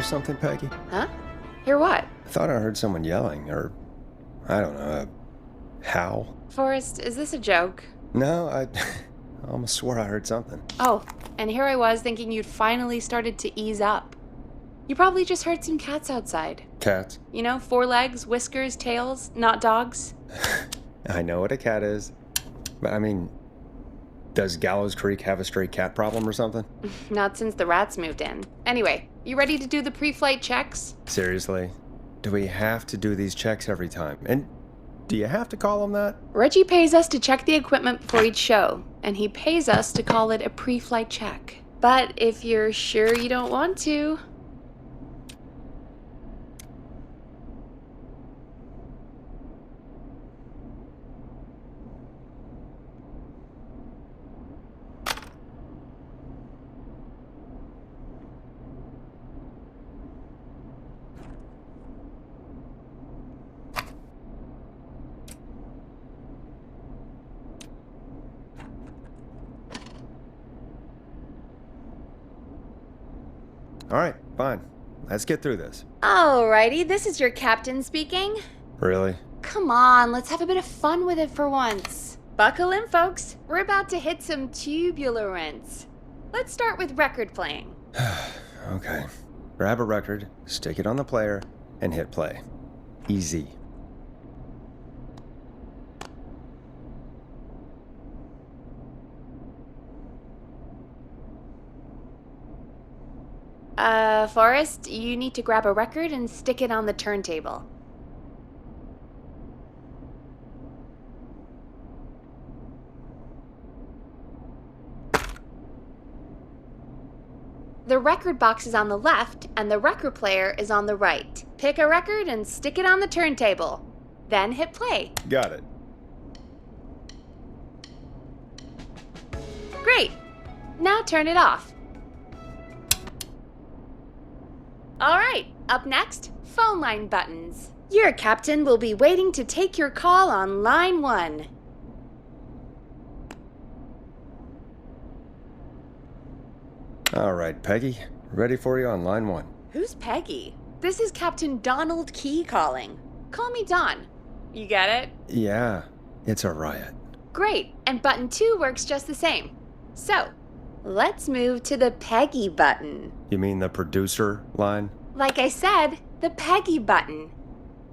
hear something, Peggy? Huh? Hear what? I thought I heard someone yelling, or, I don't know, a howl. Forrest, is this a joke? No, I almost swore I heard something. Oh, and here I was thinking you'd finally started to ease up. You probably just heard some cats outside. Cats? You know, 4 legs, whiskers, tails, not dogs. I know what a cat is. But I mean, does Gallows Creek have a stray cat problem or something? Not since the rats moved in. Anyway, you ready to do the pre-flight checks? Seriously? Do we have to do these checks every time? And do you have to call them that? Reggie pays us to check the equipment before each show, and he pays us to call it a pre-flight check. But if you're sure you don't want to... All right, fine. Let's get through this. Alrighty, this is your captain speaking. Really? Come on, let's have a bit of fun with it for once. Buckle in, folks. We're about to hit some tubular rents. Let's start with record playing. Okay. Grab a record, stick it on the player, and hit play. Easy. Forrest, you need to grab a record and stick it on the turntable. The record box is on the left, and the record player is on the right. Pick a record and stick it on the turntable. Then hit play. Got it. Great! Now turn it off. Alright, up next, phone line buttons. Your captain will be waiting to take your call on line 1. All right, Peggy. Ready for you on line 1. Who's Peggy? This is Captain Donald Key calling. Call me Don. You get it? Yeah, it's a riot. Great, and button 2 works just the same. So, let's move to the Peggy button. You mean the producer line? Like I said, the Peggy button.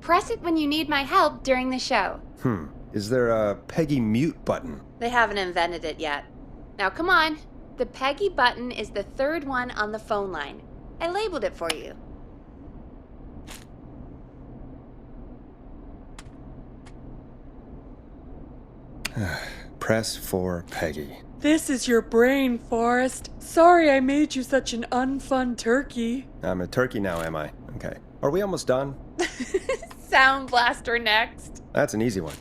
Press it when you need my help during the show. Is there a Peggy mute button? They haven't invented it yet. Now come on. The Peggy button is the 3rd one on the phone line. I labeled it for you. Press for Peggy. This is your brain, Forrest. Sorry I made you such an unfun turkey. I'm a turkey now, am I? Okay. Are we almost done? Sound Blaster next. That's an easy one.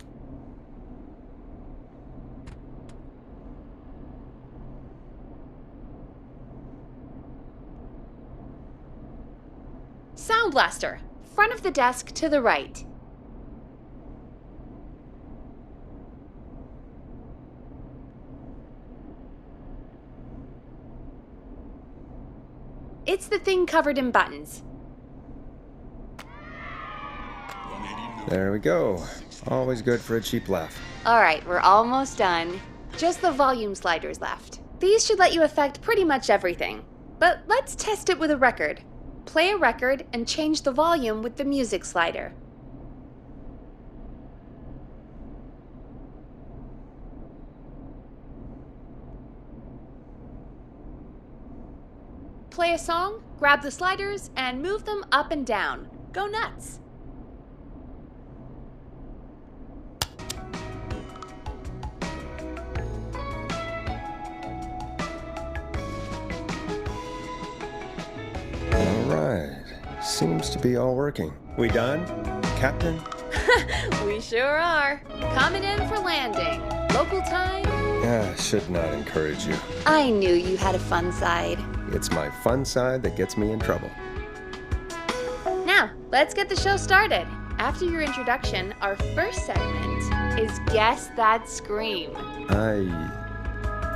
Sound Blaster. Front of the desk to the right. It's the thing covered in buttons. There we go. Always good for a cheap laugh. Alright, we're almost done. Just the volume sliders left. These should let you affect pretty much everything. But let's test it with a record. Play a record and change the volume with the music slider. Play a song, grab the sliders, and move them up and down. Go nuts! All right. Seems to be all working. We done, Captain? We sure are. Coming in for landing. Local time? Should not encourage you. I knew you had a fun side. It's my fun side that gets me in trouble. Now, let's get the show started. After your introduction, our first segment is Guess That Scream. I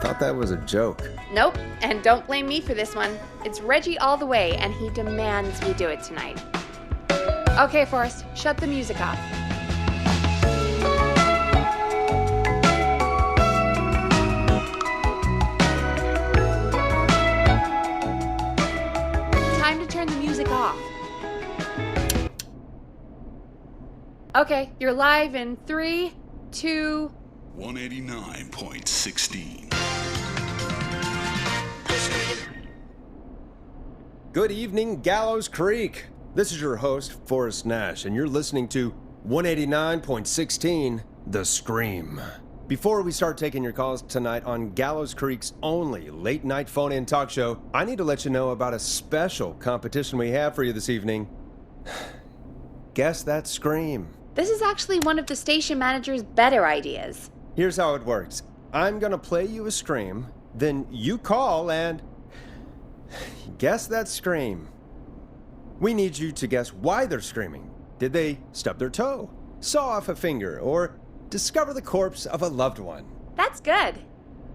thought that was a joke. Nope, and don't blame me for this one. It's Reggie all the way, and he demands we do it tonight. Okay, Forrest, shut the music off. Time to turn the music off. Okay, you're live in 3, 2... 189.16. Good evening, Gallows Creek. This is your host, Forrest Nash, and you're listening to 189.16, The Scream. Before we start taking your calls tonight on Gallows Creek's only late-night phone-in talk show, I need to let you know about a special competition we have for you this evening. Guess that scream. This is actually one of the station manager's better ideas. Here's how it works. I'm gonna play you a scream, then you call and guess that scream. We need you to guess why they're screaming. Did they stub their toe, saw off a finger, or discover the corpse of a loved one? That's good.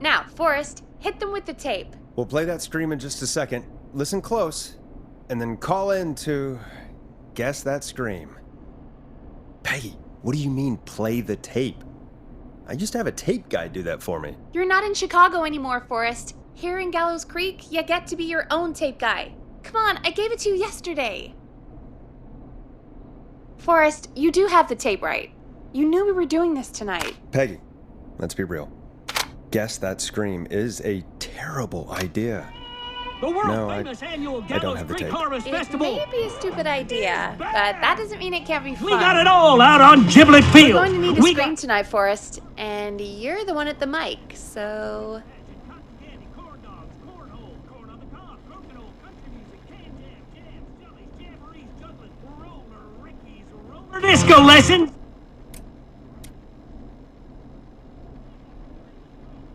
Now, Forrest, hit them with the tape. We'll play that scream in just a second. Listen close, and then call in to guess that scream. Peggy, what do you mean play the tape? I used to have a tape guy do that for me. You're not in Chicago anymore, Forrest. Here in Gallows Creek, you get to be your own tape guy. Come on, I gave it to you yesterday. Forrest, you do have the tape right. You knew we were doing this tonight. Peggy, let's be real. Guess that scream is a terrible idea. The world No, famous annual don't Gallows have the Creek tape. Harvest It Festival. may be a stupid idea, but that doesn't mean it can't be fun. We got it all out on Giblet We're Field. going to need a We scream got tonight, Forrest, and you're the one at the mic, so... corn dogs, cornhole, corn on the cob, broken old country music, can jams, jellies, jamborees, juggling, roller, Ricky's roller disco lesson.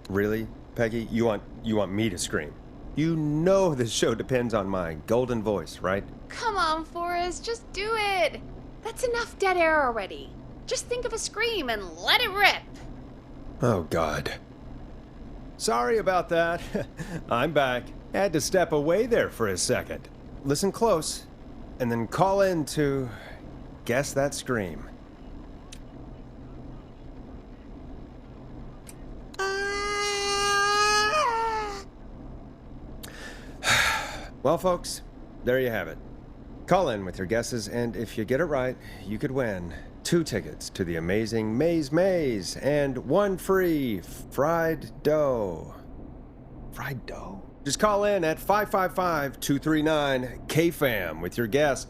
Really, Peggy? You want me to scream? You know this show depends on my golden voice, right? Come on, Forrest, just do it. That's enough dead air already. Just think of a scream and let it rip. Oh, God. Sorry about that. I'm back. Had to step away there for a second. Listen close, and then call in to guess that scream. Well, folks, there you have it. Call in with your guesses, and if you get it right, you could win 2 tickets to the amazing Maze and 1 free fried dough. Fried dough? Just call in at 555-239-KFAM with your guess.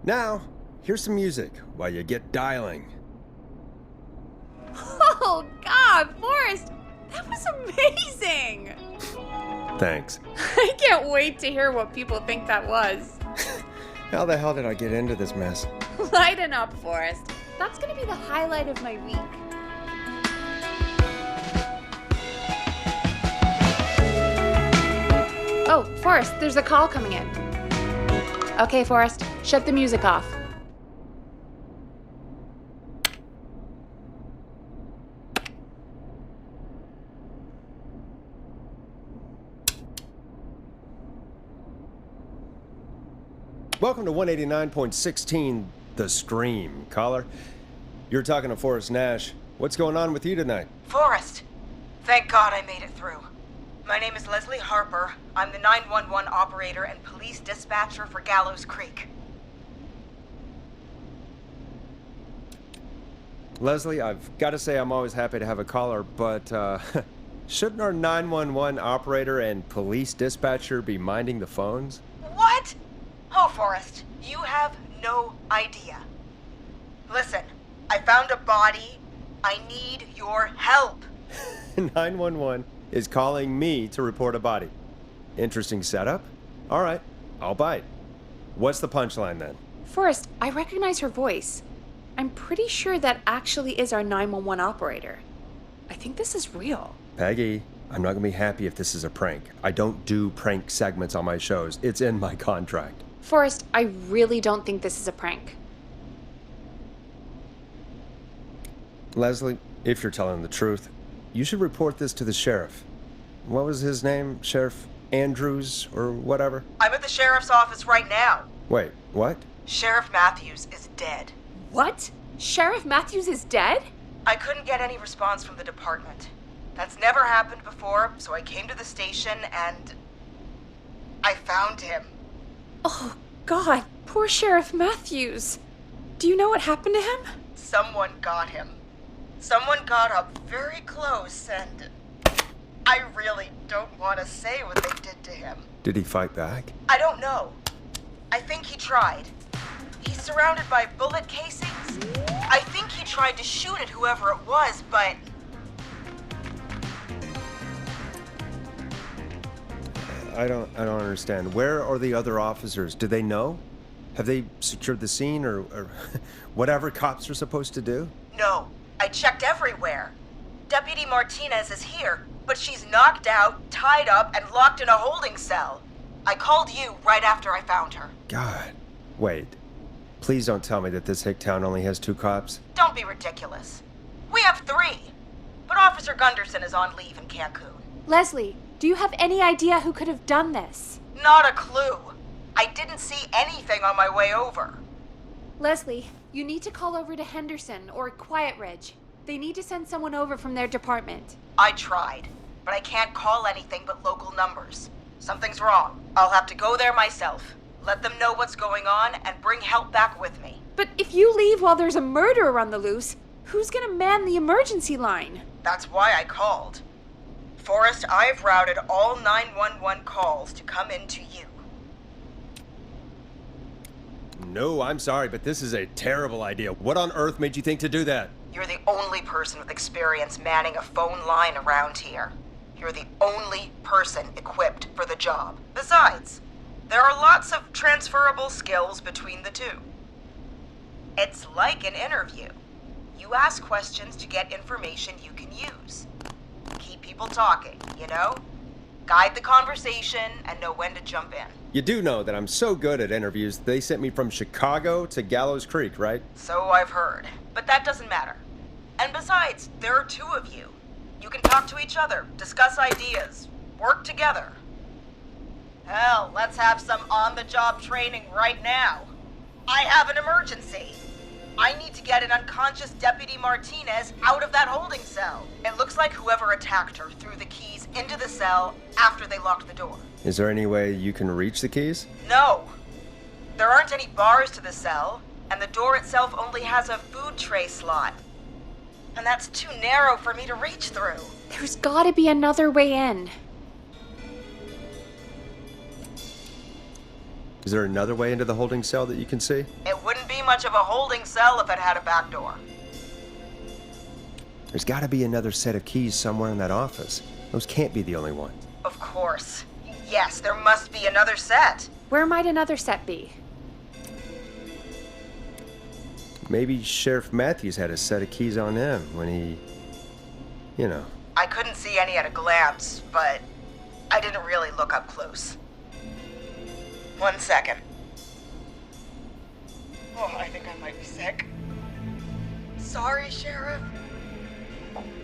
Now, here's some music while you get dialing. Oh, God, Forrest, that was amazing. Thanks. I can't wait to hear what people think that was. How the hell did I get into this mess? Lighten up, Forrest. That's gonna be the highlight of my week. Oh, Forrest, there's a call coming in. Okay, Forrest, shut the music off. Welcome to 189.16, The Scream. Caller, you're talking to Forrest Nash. What's going on with you tonight? Forrest, thank God I made it through. My name is Leslie Harper. I'm the 911 operator and police dispatcher for Gallows Creek. Leslie, I've got to say I'm always happy to have a caller, but shouldn't our 911 operator and police dispatcher be minding the phones? What? Oh, Forrest, you have no idea. Listen, I found a body. I need your help. 911 is calling me to report a body. Interesting setup. All right, I'll bite. What's the punchline then? Forrest, I recognize her voice. I'm pretty sure that actually is our 911 operator. I think this is real. Peggy, I'm not gonna be happy if this is a prank. I don't do prank segments on my shows. It's in my contract. Forrest, I really don't think this is a prank. Leslie, if you're telling the truth, you should report this to the sheriff. what was his name? Sheriff Andrews or whatever? I'm at the sheriff's office right now. Wait, what? Sheriff Matthews is dead. What? Sheriff Matthews is dead? I couldn't get any response from the department. That's never happened before, so I came to the station and I found him. Oh, God. Poor Sheriff Matthews. Do you know what happened to him? Someone got him. Someone got up very close and I really don't want to say what they did to him. Did he fight back? I don't know. I think he tried. He's surrounded by bullet casings. I think he tried to shoot at whoever it was, but I don't understand. Where are the other officers? Do they know? Have they secured the scene or whatever cops are supposed to do? no. I checked everywhere. Deputy Martinez is here, but she's knocked out, tied up, and locked in a holding cell. I called you right after I found her. God. Wait. Please don't tell me that this hick town only has 2 cops. Don't be ridiculous. We have 3, but Officer Gunderson is on leave in Cancun. Leslie, do you have any idea who could have done this? Not a clue. I didn't see anything on my way over. Leslie, you need to call over to Henderson or Quiet Ridge. They need to send someone over from their department. I tried, but I can't call anything but local numbers. Something's wrong. I'll have to go there myself. Let them know what's going on and bring help back with me. But if you leave while there's a murderer on the loose, who's gonna man the emergency line? That's why I called. Forrest, I've routed all 911 calls to come in to you. No, I'm sorry, but this is a terrible idea. What on earth made you think to do that? You're the only person with experience manning a phone line around here. You're the only person equipped for the job. Besides, there are lots of transferable skills between the two. It's like an interview. You ask questions to get information you can use. Keep people talking, you know? Guide the conversation and know when to jump in. You do know that I'm so good at interviews, they sent me from Chicago to Gallows Creek, right? So I've heard. But that doesn't matter. And besides, there are 2 of you. You can talk to each other, discuss ideas, work together. Hell, let's have some on-the-job training right now. I have an emergency. I need to get an unconscious Deputy Martinez out of that holding cell. It looks like whoever attacked her threw the keys into the cell after they locked the door. Is there any way you can reach the keys? No. There aren't any bars to the cell, and the door itself only has a food tray slot. And that's too narrow for me to reach through. There's gotta be another way in. Is there another way into the holding cell that you can see? It wouldn't be much of a holding cell if it had a back door. There's gotta be another set of keys somewhere in that office. Those can't be the only ones. Of course. Yes, there must be another set. Where might another set be? Maybe Sheriff Matthews had a set of keys on him when he... you know. I couldn't see any at a glance, but I didn't really look up close. 1 second. Oh, I think I might be sick. Sorry, Sheriff.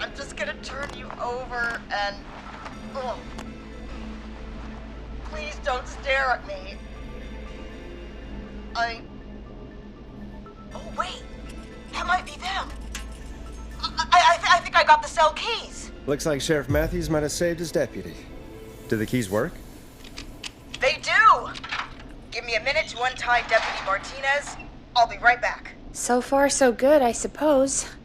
I'm just gonna turn you over and... Oh. Please don't stare at me. Oh, wait. That might be them. I think I got the cell keys. Looks like Sheriff Matthews might have saved his deputy. Do the keys work? They do. Give me a minute to untie Deputy Martinez. I'll be right back. So far, so good, I suppose.